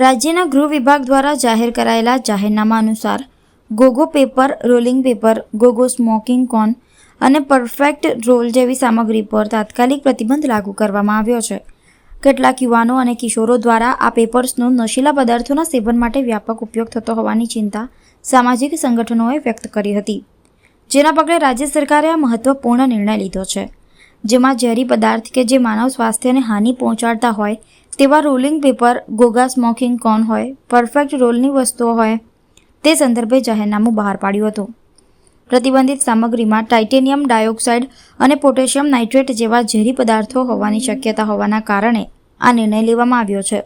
રાજ્યના ગૃહ વિભાગ દ્વારા જાહેર કરાયેલા જાહેરનામા અનુસાર ગોગો પેપર, રોલિંગ પેપર, ગોગો સ્મોકિંગ કોન અને પરફેક્ટ રોલ જેવી સામગ્રી પર તાત્કાલિક પ્રતિબંધ લાગુ કરવામાં આવ્યો છે. કેટલાક યુવાનો અને કિશોરો દ્વારા આ પેપર્સનો નશીલા પદાર્થોના સેવન માટે વ્યાપક ઉપયોગ થતો હોવાની ચિંતા સામાજિક સંગઠનોએ વ્યક્ત કરી હતી, જેના પગલે રાજ્ય સરકારે આ મહત્વપૂર્ણ નિર્ણય લીધો છે, જેમાં ઝેરી પદાર્થ કે જે માનવ સ્વાસ્થ્યને હાનિ પહોંચાડતા હોય તેવા રોલિંગ પેપર, ગોગા સ્મોકિંગ કોન હોય, પરફેક્ટ રોલની વસ્તુઓ હોય તે સંદર્ભે જાહેરનામું બહાર પાડ્યું હતું. પ્રતિબંધિત સામગ્રીમાં ટાઇટેનિયમ ડાયોક્સાઇડ અને પોટેશિયમ નાઇટ્રેટ જેવા ઝેરી પદાર્થો હોવાની શક્યતા હોવાના કારણે આ નિર્ણય લેવામાં આવ્યો છે.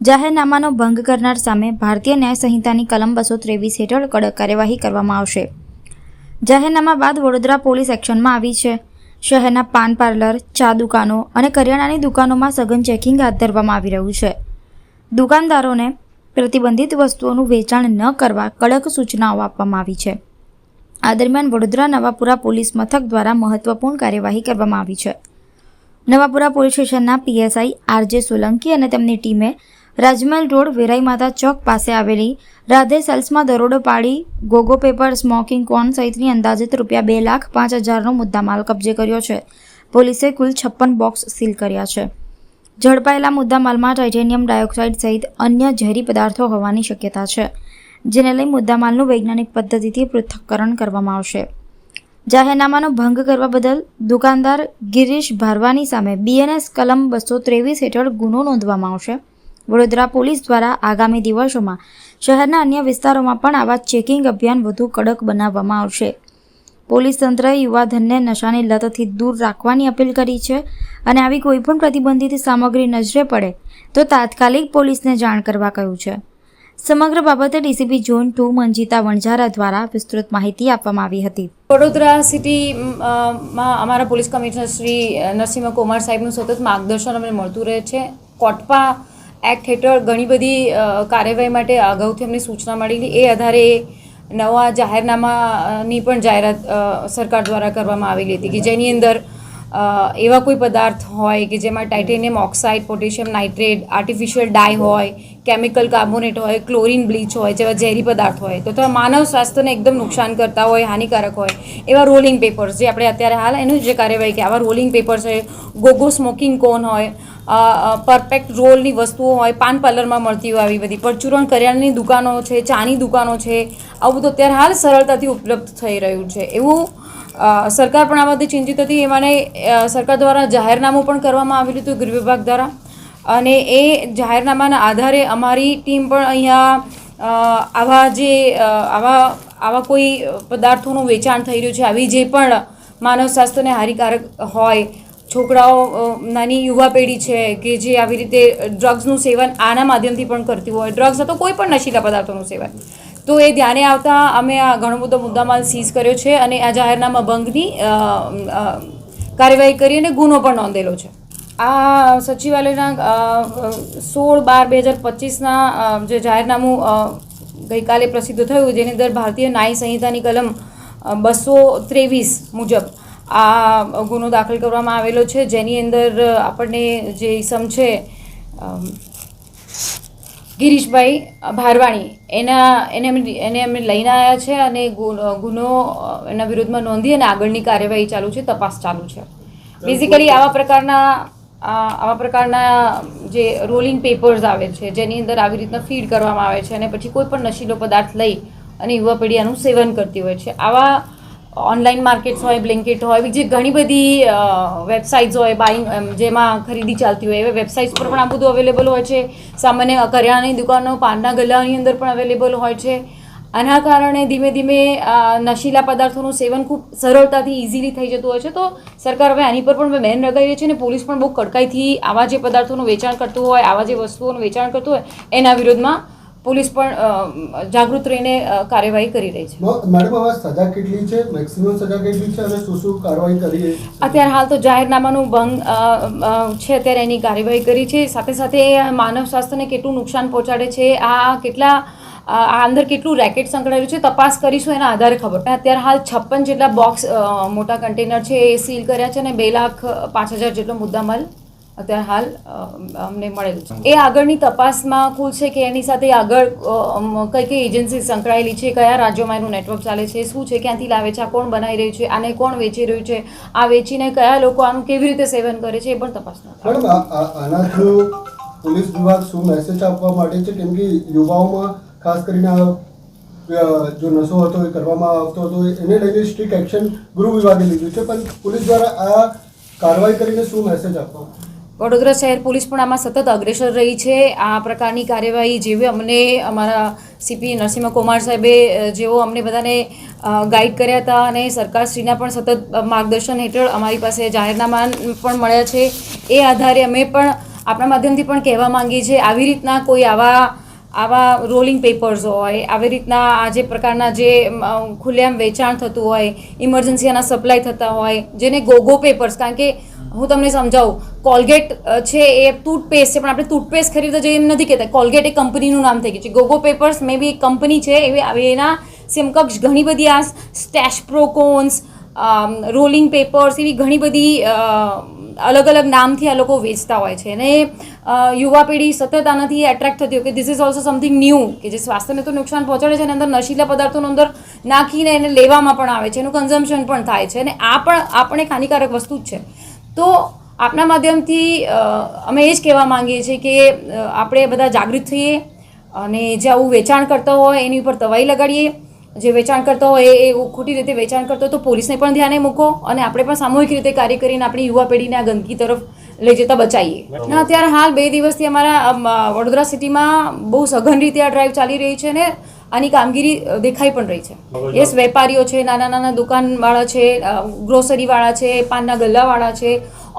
જાહેરનામાનો ભંગ કરનાર સામે ભારતીય ન્યાય સંહિતાની કલમ 223 હેઠળ કડક કાર્યવાહી કરવામાં આવશે. જાહેરનામા બાદ વડોદરા પોલીસ એક્શનમાં આવી છે. શહેરના પાન પાર્લર, ચા દુકાનો અને કરિયાણાની દુકાનોમાં સઘન ચેકિંગ હાથ ધરવામાં આવી રહ્યું છે. દુકાનદારોને પ્રતિબંધિત વસ્તુઓનું વેચાણ ન કરવા કડક સૂચનાઓ આપવામાં આવી છે. આ દરમિયાન વડોદરા નવાપુરા પોલીસ મથક દ્વારા મહત્વપૂર્ણ કાર્યવાહી કરવામાં આવી છે. નવાપુરા પોલીસ સ્ટેશનના પીએસઆઈ આરજે સોલંકી અને તેમની ટીમે રાજમહેલ રોડ, વેરાઈ માતા ચોક પાસે આવેલી રાધે સેલ્સમાં દરોડો પાડી ગોગો પેપર, સ્મોકિંગ કોન સહિતની અંદાજિત ₹2,05,000નો મુદ્દામાલ કબજે કર્યો છે. પોલીસે કુલ 56 બોક્સ સીલ કર્યા છે. ઝડપાયેલા મુદ્દામાલમાં ટાઇટેનિયમ ડાયોક્સાઇડ સહિત અન્ય ઝેરી પદાર્થો હોવાની શક્યતા છે, જેને લઈ મુદ્દામાલનું વૈજ્ઞાનિક પદ્ધતિથી પૃથ્થકરણ કરવામાં આવશે. જાહેરનામાનો ભંગ કરવા બદલ દુકાનદાર ગિરીશ ભારવાની સામે બીએનએસ કલમ 223 હેઠળ ગુનો નોંધવામાં આવશે. વડોદરા પોલીસ દ્વારા આગામી દિવસોમાં શહેરના અન્ય વિસ્તારોમાં પણ આવા ચેકિંગ અભિયાન વધુ કડક બનાવવામાં આવશે. પોલીસ તંત્રએ યુવાધનને નશાની લતથી દૂર રાખવાની અપીલ કરી છે અને આવી કોઈપણ પ્રતિબંધિત સામગ્રી નજરે પડે તો તાત્કાલિક પોલીસને જાણ કરવા કહ્યું છે. સમગ્ર બાબતે ડીસીપી ઝોન 2 મંજીતા વણઝારા દ્વારા વિસ્તૃત માહિતી આપવામાં આવી હતી. વડોદરા સિટીમાં અમારા પોલીસ કમિશનર શ્રી નરસિંહ કુમાર સાહેબનું સતત માર્ગદર્શન અમને મળતું રહે છે. કોટપા એક્ટ હેઠળ ઘણી બધી કાર્યવાહી માટે અગાઉથી અમને સૂચના મળેલી, એ આધારે નવા જાહેરનામાની પણ જાહેરાત સરકાર દ્વારા કરવામાં આવેલી હતી કે જેની અંદર એવા કોઈ પદાર્થ હોય કે જેમાં titanium oxide, potassium nitrate, artificial dye હોય, કેમિકલ કાર્બોનેટ હોય, ક્લોરિન બ્લીચ હોય જેવા ઝેરી પદાર્થ હોય તો માનવ સ્વાસ્થ્યને એકદમ નુકસાન કરતા હોય, હાનિકારક હોય એવા રોલિંગ પેપર્સ, જે આપણે અત્યારે હાલ એનું જે કાર્યવાહી કે આવા રોલિંગ પેપર્સ હોય, ગોગો સ્મોકિંગ કોન હોય, પરફેક્ટ રોલની વસ્તુઓ હોય, પાન પાર્લરમાં મળતી હોય આવી બધી, પરચુરણ કરિયાણાની દુકાનો છે, ચાની દુકાનો છે, આવું બધું અત્યારે હાલ સરળતાથી ઉપલબ્ધ થઈ રહ્યું છે. એવું સરકાર પણ આ બધી ચિંતિત હતી. એમાંને સરકાર દ્વારા જાહેરનામું પણ કરવામાં આવેલું હતું ગૃહ વિભાગ દ્વારા, અને એ જાહેરનામાના આધારે અમારી ટીમ પણ અહીંયા આવા કોઈ પદાર્થોનું વેચાણ થઈ રહ્યું છે, આવી જે પણ માનવ સ્વાસ્થ્યને હાનિકારક હોય, છોકરાઓ, નાની યુવા પેઢી છે કે જે આવી રીતે ડ્રગ્સનું સેવન આના માધ્યમથી પણ કરતી હોય, ડ્રગ્સ અથવા કોઈ પણ નશીલા પદાર્થોનું સેવન, તો એ ધ્યાને આવતા અમે આ ઘણો બધો મુદ્દામાલ સીઝ કર્યો છે અને આ જાહેરનામા ભંગની કાર્યવાહી કરી અને ગુનો પણ નોંધેલો છે. આ સચિવાલયના 16/12/2025ના જે જાહેરનામું ગઈકાલે પ્રસિદ્ધ થયું, જેની અંદર ભારતીય ન્યાય સંહિતાની કલમ 223 મુજબ આ ગુનો દાખલ કરવામાં આવેલો છે, જેની અંદર આપણને જે ઇસમ છે ગિરીશભાઈ ભારવાણી એને અમે લઈને આવ્યા છે અને ગુનો એના વિરુદ્ધમાં નોંધી અને આગળની કાર્યવાહી ચાલુ છે, તપાસ ચાલુ છે. બેઝિકલી આવા પ્રકારના જે રોલિંગ પેપર્સ આવે છે જેની અંદર આવી રીતના ફીડ કરવામાં આવે છે અને પછી કોઈ પણ નશીલો પદાર્થ લઈ અને યુવા પેઢી આનું સેવન કરતી હોય છે. આવા ઓનલાઈન માર્કેટ્સ હોય, બ્લિંકિટ હોય, બીજી ઘણી બધી વેબસાઇટ્સ હોય, બાઇંગ જેમાં ખરીદી ચાલતી હોય એવા વેબસાઇટ્સ પર પણ આ બધું અવેલેબલ હોય છે. સામાન્ય કરિયાણાની દુકાનો, પાનના ગલ્લાની અંદર પણ અવેલેબલ હોય છે. આના કારણે ધીમે ધીમે નશીલા પદાર્થોનું સેવન ખૂબ સરળતાથી ઇઝીલી થઈ જતું હોય છે. તો સરકાર હવે આની પર પણ બેન લગાવી રહી છે અને પોલીસ પણ બહુ કડકાઈથી આવા જે પદાર્થોનું વેચાણ કરતું હોય, આવા જે વસ્તુઓનું વેચાણ કરતું હોય એના વિરોધમાં પોલીસ પણ જાગૃત રહીને કાર્યવાહી કરી રહી છે. મેડમ, હવે સજા કેટલી છે, મેક્સિમમ સજા કેટલી છે અને શું કાર્યવાહી કરી? અત્યારે હાલ તો જાહેરનામાનું ભંગ છે, અત્યારે એની કાર્યવાહી કરી છે. સાથે સાથે માનવ સ્વાસ્થ્યને કેટલું નુકસાન પહોંચાડે છે, આ અંદર કેટલું રેકેટ સંકળાયેલું છે, તપાસ કરીશું એના આધારે ખબર. અત્યારે હાલ 56 જેટલા બોક્સ મોટા કન્ટેનર છે એ સીલ કર્યા છે અને 2,05,000 જેટલો મુદ્દામાલ અત્યારે હાલ અમને મળેલું છે. એ આગળની તપાસમાં કુલ છે કે એની સાથે આગળ કઈ કઈ એજન્સી સંકળાયેલી છે, કયા રાજ્યોમાં એનું નેટવર્ક ચાલે છે, શું છે, ક્યાંથી લાવે છે, આ કોણ બનાવી રહ્યું છે, આને કોણ વેચી રહ્યું છે, આ વેચીને કયા લોકો આનું કેવી રીતે સેવન કરે છે, એ પણ તપાસનો. મેડમ આના થ્રુ પોલીસ વિભાગ શું મેસેજ આપવા માટે છે? કેમ કે યુવાઓમાં ખાસ કરીને જો નશો હતો એ કરવામાં આવતો હતો, એને લઈને સ્ટ્રિક્ટ એક્શન ગૃહ વિભાગે લીધું છે, પણ પોલીસ દ્વારા આ કાર્યવાહી કરીને શું મેસેજ આપવા? વડોદરા શહેર પોલીસ પણ આમાં સતત અગ્રેસર રહી છે. આ પ્રકારની કાર્યવાહી જેવી અમને અમારા સીપી નરસિંહ કુમાર સાહેબે જેવો અમને બધાને ગાઈડ કર્યા હતા અને સરકારશ્રીના પણ સતત માર્ગદર્શન હેઠળ અમારી પાસે જાહેરનામા પણ મળ્યા છે. એ આધારે અમે પણ આપણા માધ્યમથી પણ કહેવા માંગીએ છીએ, આવી રીતના કોઈ આવા રોલિંગ પેપર્સ હોય, આવી રીતના આ જે પ્રકારના જે ખુલ્લેઆમ વેચાણ થતું હોય, ઇમરજન્સીના સપ્લાય થતા હોય, જેને ગોગો પેપર્સ, કારણ કે હું તમને સમજાવું, કોલગેટ છે એ ટૂથપેસ્ટ છે, પણ આપણે ટૂથપેસ્ટ ખરીદવા જઈએ એમ નથી કહેતા. કોલગેટ એ કંપનીનું નામ થઈ ગયું છે. ગોગો પેપર્સ મે બી એક કંપની છે, એના સમકક્ષ ઘણી બધી આ સ્ટેશ પ્રોકોન્સ, રોલિંગ પેપર્સ, એવી ઘણી બધી અલગ અલગ નામથી આ લોકો વેચતા હોય છે. અને યુવા પેઢી સતત આનાથી એટ્રેક્ટ થતી હોય કે this is also something new, કે જે સ્વાસ્થ્યને તો નુકસાન પહોંચાડે છે અને અંદર નશીલા પદાર્થોનો અંદર નાખીને એને લેવામાં પણ આવે છે, એનું કન્ઝમ્પશન પણ થાય છે, અને આ પણ આપણે હાનિકારક વસ્તુ જ છે. તો આપના માધ્યમથી અમે એ જ કહેવા માંગીએ છીએ કે આપણે બધા જાગૃત થઈએ અને જે આવું વેચાણ કરતા હોય એની ઉપર તવાઈ લગાડીએ. જે વેચાણ કરતા હોય એ ખોટી રીતે વેચાણ કરતો હોય તો પોલીસને પણ ધ્યાને મૂકો અને આપણે પણ સામૂહિક રીતે કાર્ય કરીને આપણી યુવા પેઢીને આ ગંદકી તરફ લઈ જતા બચાવીએ. અત્યારે હાલ 2 દિવસથી અમારા વડોદરા સિટીમાં બહુ સઘન રીતે આ ડ્રાઈવ ચાલી રહી છે અને આની કામગીરી દેખાઈ પણ રહી છે. યસ, વેપારીઓ છે, નાના નાના દુકાનવાળા છે, ગ્રોસરીવાળા છે, પાનના ગલ્લાવાળા છે,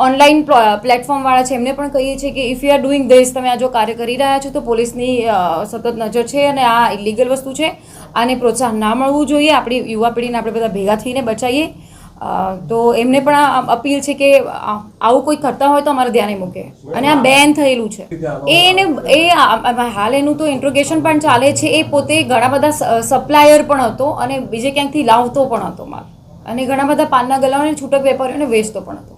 ઓનલાઈન પ્લેટફોર્મવાળા છે, એમને પણ કહીએ છીએ કે if you are doing this, તમે આ જો કાર્ય કરી રહ્યા છો તો પોલીસની સતત નજર છે અને આ ઇલીગલ વસ્તુ છે. આને પ્રોત્સાહન ના મળવું જોઈએ. આપણી યુવા પેઢીને આપણે બધા ભેગા થઈને બચાવીએ. તો એમને પણ અપીલ છે કે આવું કોઈ કરતા હોય તો અમારે ધ્યાને મૂકે. અને આ બેન થયેલું છે હાલ એનું તો ઇન્ટ્રોગેશન પણ ચાલે છે. એ પોતે ઘણા બધા સપ્લાયર પણ હતો અને બીજે ક્યાંકથી લાવતો પણ હતો માલ, અને ઘણા બધા પાનના ગલ્લાઓને છૂટક વેપારીઓને વેચતો પણ હતો.